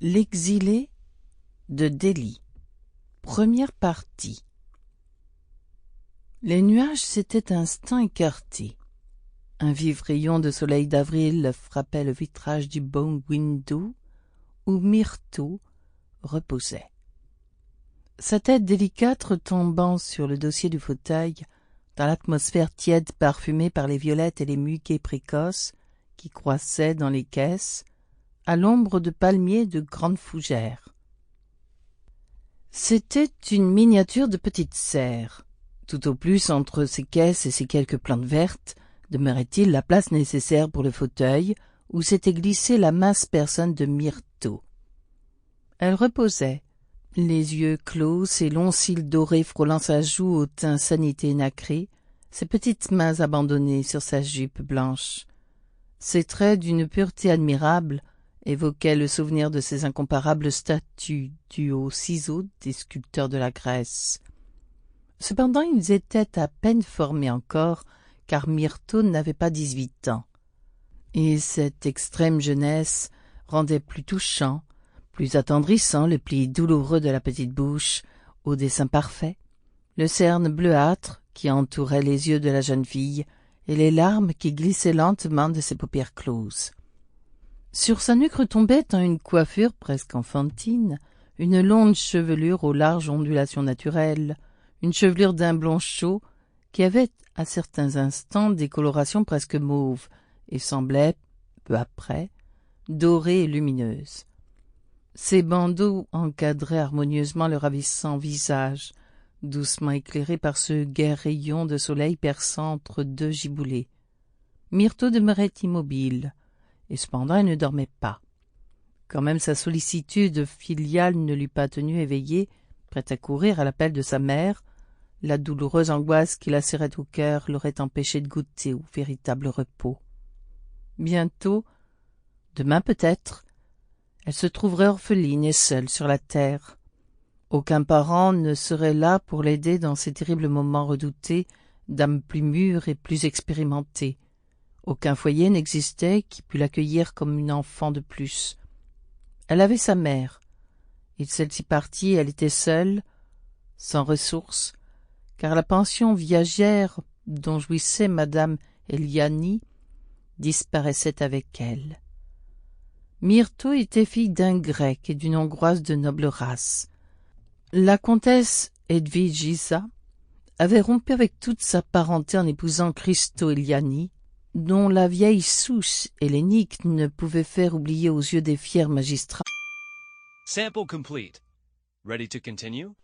L'exilé de Delhi. Première partie. Les nuages s'étaient un instant écartés. Un vif rayon de soleil d'avril frappait le vitrage du bow window où Myrto reposait. Sa tête délicate retombant sur le dossier du fauteuil, dans l'atmosphère tiède parfumée par les violettes et les muguets précoces qui croissaient dans les caisses, à l'ombre de palmiers et de grandes fougères. C'était une miniature de petite serre. Tout au plus, entre ces caisses et ces quelques plantes vertes, demeurait-il la place nécessaire pour le fauteuil où s'était glissée la mince personne de Myrto. Elle reposait, les yeux clos, ses longs cils dorés frôlant sa joue au teint sanité nacré, ses petites mains abandonnées sur sa jupe blanche. Ses traits d'une pureté admirable évoquaient le souvenir de ces incomparables statues dues aux ciseaux des sculpteurs de la Grèce. Cependant, ils étaient à peine formés encore, car Myrto n'avait pas 18 ans. Et cette extrême jeunesse rendait plus touchant, plus attendrissant le pli douloureux de la petite bouche, au dessin parfait, le cerne bleuâtre qui entourait les yeux de la jeune fille, et les larmes qui glissaient lentement de ses paupières closes. Sur sa nuque retombait, en une coiffure presque enfantine, une longue chevelure aux larges ondulations naturelles, une chevelure d'un blond chaud qui avait, à certains instants, des colorations presque mauves et semblait, peu après, dorée et lumineuse. Ses bandeaux encadraient harmonieusement le ravissant visage, doucement éclairé par ce gai rayon de soleil perçant entre deux giboulées. Myrto demeurait immobile, et cependant elle ne dormait pas. Quand même sa sollicitude filiale ne l'eût pas tenue éveillée, prête à courir à l'appel de sa mère, la douloureuse angoisse qui la serrait au cœur l'aurait empêchée de goûter au véritable repos. Bientôt, demain peut-être, elle se trouverait orpheline et seule sur la terre. Aucun parent ne serait là pour l'aider dans ces terribles moments redoutés d'âmes plus mûres et plus expérimentées. Aucun foyer n'existait qui pût l'accueillir comme une enfant de plus. Elle avait sa mère, et de celle-ci partie, elle était seule, sans ressources, car la pension viagère dont jouissait madame Eliani disparaissait avec elle. Myrto était fille d'un Grec et d'une Hongroise de noble race. La comtesse Edwigisa avait rompu avec toute sa parenté en épousant Christo Eliani, dont la vieille souche hellénique ne pouvait faire oublier aux yeux des fiers magistrats. Sample complete. Ready to continue?